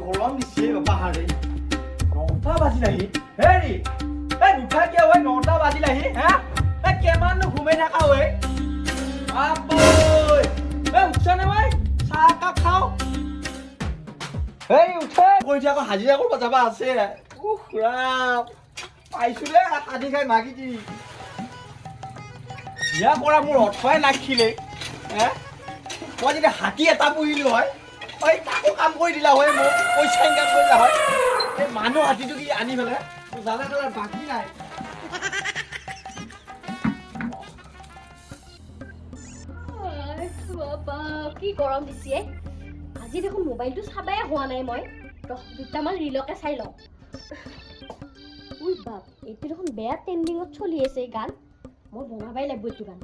গৰম দিছে বাবা হাৰে 9টা বাজিলাহি হেৰি নুঠা কিয় হয় 9টা বাজিলাহি হা কেমাননো ঘুমাই থাকা হয় আবৈ উঠছা নে মই চাহ কাপ খাওঁ উঠে কৈ থাকো হাজিৰা কৰিব যাবা আছে পাইছো দে আদি খাই মাগি দি বিয়া কৰা মোৰ অৰ্থই নাখিলে মই যদি হাতী এটা পুহিলো হয় তাকো কাম কৰি দিলা হয় মোক পইচা ইনকাম কৰিলা হয় এই মানুহ হাতীটো কি আনি পেলাই জানা কালাৰ বাকী নাই কি গৰম দিছে আজি দেখোন মোবাইলটো চাবাই হোৱা নাই মই দুটামান ৰিলকে চাই লওঁ উই বাপ এইটো দেখোন বেয়া ট্ৰেণ্ডিঙত চলি আছে এই গান মই বনাবাই লাগিব এইটো গান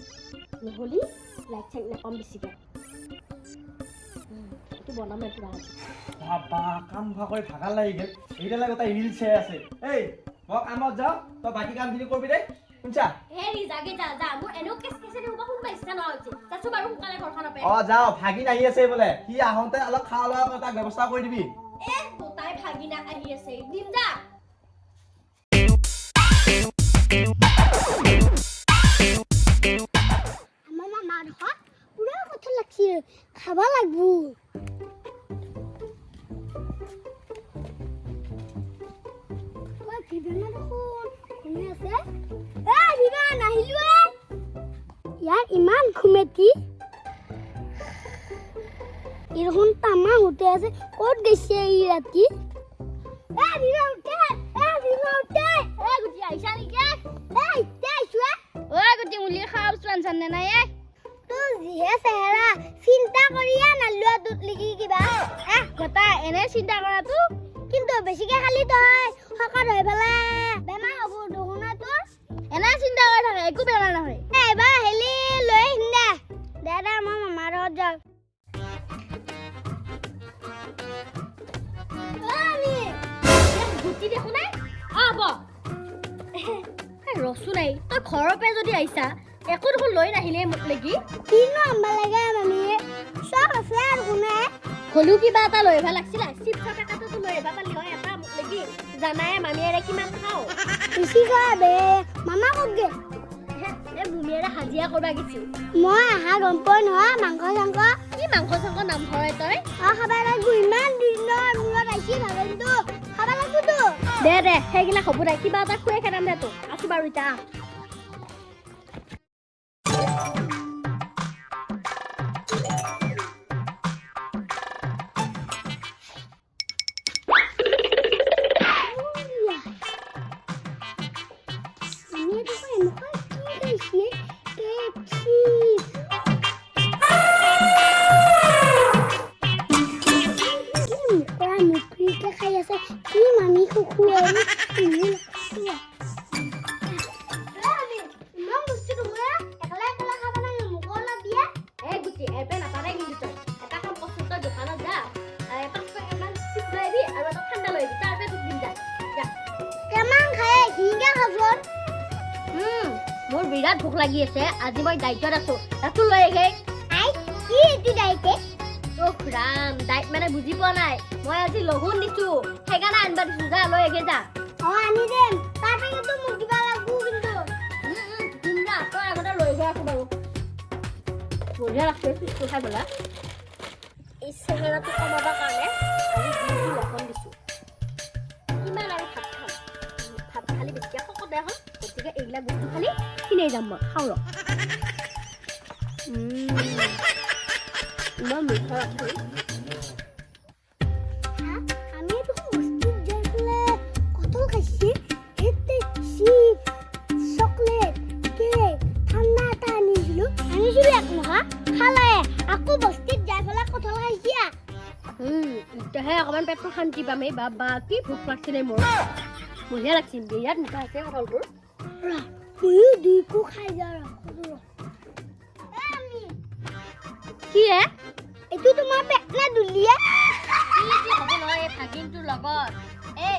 নহ'লে লাইক চাইক নাপাম বেছিকৈ এইটো বনাম এইটো গান বাবা কাম কৰি ভাগৰ লাগি গ'ল এইডালে গোটেই ৰিল চাই আছে এই মই কামত যাওঁ তই বাকী কামখিনি কৰিবি দেই শুনছা হেৰি জাগে যা মোৰ এনেও কেছ কেছে দিবা শুনবা ইচ্ছা নোহোৱা হৈছে তাছো বাৰু সোনকালে ঘৰখন আপে যাওঁ ভাগিন আহি আছে বোলে সি আহোঁতে অলপ খোৱা লোৱা তাক ব্যৱস্থা কৰি দিবি তাই ভাগিনা আহি আছে দিম যা আমাৰ মামাৰ ঘৰত পুৰা কথা লাগছে খাবা লাগবো ইয়াৰ ইমান ঘুমেটি এৰকম তামা হতে আছে কত গেছে এই ৰাতি চিন্তা কৰিয়া নালোৱা দুধ লিখি কিবা গটা এনে চিন্তা কৰাটো কিন্তু বেছিকে খালি তই শকত হৈ পেলাই বেমাৰ হ'ব দেখোন তোৰ এনে চিন্তা কৰি থাকে একো বেমাৰ নহয় এবাৰ হেলি লৈ আহিম দে দে মই মামাৰ ঘৰত যাওঁ ৰসু নাই তই ঘৰৰ পৰা যদি আহিছা একো দেখোন লৈ নাহিলে মোক লাগি কিনো আম্বা লাগে মামী চব আছে আৰু কোনে হলেও কিবা এটা লৈ আহিব লাগিছিল চিপছৰ পেকেটটো লৈ আহিব পালি হয় এটা মোক লাগি জানাই মামীয়েৰে কিমান খাওঁ বেছি খোৱা বে মামা ক'ত গে ভূমিয়েৰে হাজিৰা কৰিব গৈছিল মই আহা গম পোৱা নহয় মাংস চাংস কি মাংস চাংস নাম ভৰাই তই খাব লাগিব ইমান দিনৰ মূৰত আহিছি ভাবিটো খাব লাগিবতো দে সেইগিলা হ'ব দে কিবা এটা খুৱাই খেদাম দে তোক আছো বাৰু এতিয়া মোৰ বিৰাট ভোক লাগি আছে আজি মই দায়িত্বত আছো তাতো লৈ আহে কি এইটো দায়িত্ব ৰাম দায়িত্ব মানে বুজি পোৱা নাই মই আজি লঘোণ দিছো সেইকাৰণে আনিবা দিছো যা লৈ আহে যা আনি দেম তাৰ পেকেটটো মোক দিবা লাগবো কিন্তু দিম যা তই আগতে লৈ গৈ আছো বাৰু বঢ়িয়া লাগছে চিপছটো খাই পেলাই এই চেহেৰাটো কমাবৰ কাৰণে আজি দিনটো লঘোণ দিছো কিমান আৰু ভাত খালি বেছিকৈ শকত দে হ'ল গতিকে এইবিলাক বস্তু খালি কিনেই যাম মই খাওঁ ৰ ইমান মিঠা আছে আমি দেখোন বস্তিত যাই পেলাই কঁঠাল খাইছি হেতে চিপ চকলেট কেক ঠাণ্ডা এটা আনিছিলো এক মহা খালে আকৌ বস্তিত যাই পেলাই কঁঠাল খাইছি এতিয়াহে অকণমান পেটটো শান্তি পাম এই বাবা কি ভোক লাগছিলে মোৰ বঢ়িয়া লাগছিল বিৰাট মিঠা আছে কঁঠালবোৰ ময়ো দুইকো খাই যাওঁ কি এইটো তোমাৰ পেট না দুলিয়া কি হ'ব নহয় এই ভাগিনটোৰ লগত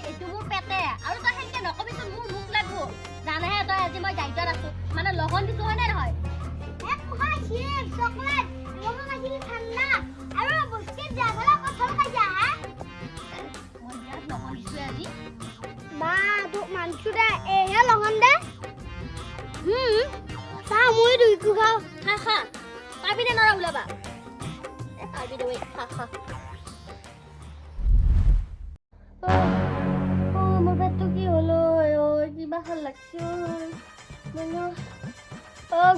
এইটো মোৰ পেটে আৰু তই সেনেকে নকবিচোন মোৰ ভোক লাগিব জানাহে তই আজি মই দায়িত্বত আছো মানে লঘোণ দিছো হয় নে নহয় ওলাবা পাৰবি দে খা খা মোৰ পেটটো কি হলো কিবা ভাল লাগছে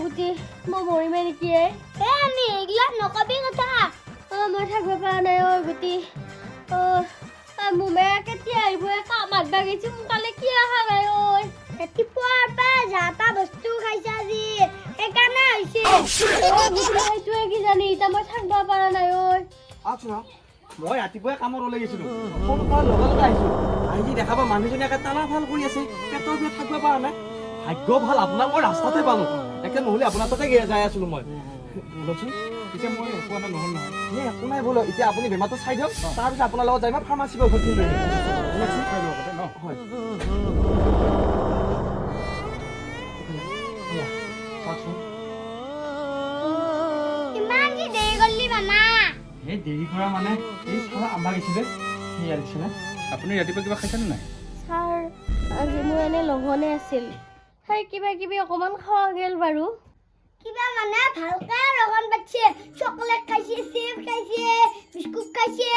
গুটি মই মৰিমে নেকি আমি এইগিলা নকবি কথা মই থাকিব পৰা নাই গুটি মুমে কেতিয়া আহিব কাম মাতবা গৈছে সোনকালে কি অহা নাই ৰাতিপুৱাৰ পৰা যাতা বস্তু খাইছে আজি সেইকাৰণে হৈছে সেইটোৱে কি জানি এতিয়া মই থাকিব পৰা নাই আচ্ছা মই ৰাতিপুৱাই কামত ওলাই গৈছিলো ফোন কৰাৰ লগে লগে আহিছো আহি দেখাব মানুহজনী একে টানা ভাল কৰি আছে পেটৰ বিষ থাকিব পৰা নাই ভাগ্য ভাল আপোনাক মই ৰাস্তাতে পালো একে নহ'লে আপোনাৰ তাতে যাই আছিলো মই বলকচোন পিছে মই একো এটা নহ'ল নহয় এই একো নাই বলক এতিয়া আপুনি বেমাৰটো চাই দিয়ক তাৰপিছত আপোনাৰ লগত যাই মই ফাৰ্মাচীৰ পৰা ঔষধ কিনি লৈ আহিম চাই লওক ন হয় চাওকচোন ইমান কি দেৰি কৰিলি বানা এই দেৰি কৰা মানে এই চালা আম্বা গৈছিলে সেয়া দেখিছেনে আপুনি ৰাতিপুৱা কিবা খাইছেনে নাই ছাৰ আজি মোৰ এনে লঘনে আছিল কিবা কিবি অকণমান খোৱা গেল বাৰু কিবা মানে ভালকে ৰগন পাইছে চকলেট খাইছে চিপ খাইছে বিস্কুট খাইছে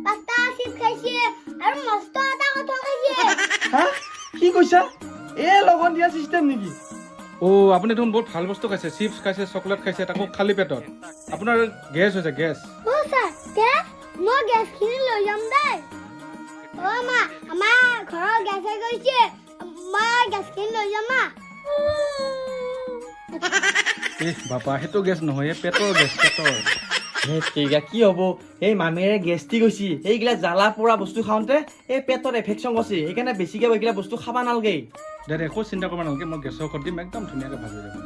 পাস্তা চিপ খাইছে আৰু মস্ত আটা কথা খাইছে হা কি কৈছা এই লগন দিয়া চিষ্টেম নেকি আপুনি দেখোন বহুত ভাল বস্তু খাইছে চিপছ খাইছে চকলেট খাইছে তাকো খালী পেটত আপোনাৰ গেছ হৈছে গেছ ছাৰ গেছ মই গেছখিনি লৈ যাম দেই মা আমাৰ ঘৰৰ গেছে গৈছে মই গেছখিনি লৈ যাম মা বাপা সেইটো গেছ নহয় পেটৰ গেছ পেটৰ ঠিক কি হ'ব এই মামীৰে গেষ্টিক হৈছে এইগিলা জ্বালা পোৰা বস্তু খাওঁতে এই পেটত এফেকশ্যন কৰিছে সেইকাৰণে বেছিকৈ এইগিলা বস্তু খাব নালাগে দে একো চিন্তা কৰিব নালাগে মই গেছৰ ঔষধ দিম একদম ধুনীয়াকৈ ভাল হৈ যাব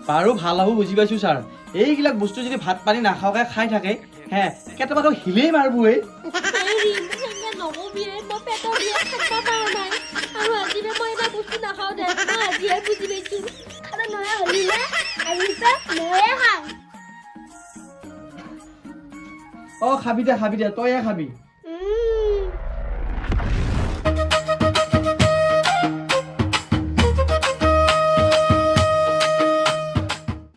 বাৰু ভাল হ'ব বুজি পাইছোঁ ছাৰ এইবিলাক বস্তু যদি ভাত পানী নাখাওঁকৈ খাই থাকে হে কেতিয়াবাতো শিলেই মাৰিবই নকবি মই পেটৰ বিয়া থাকিব পৰা নাই আৰু আজি মই এটা বস্তু নাখাওঁ দে মই আজিহে বুজি পাইছোঁ খাব নোৱাৰা হ'লি নে আজিৰ ময়ে খাম খাবি দে তয়ে খাবি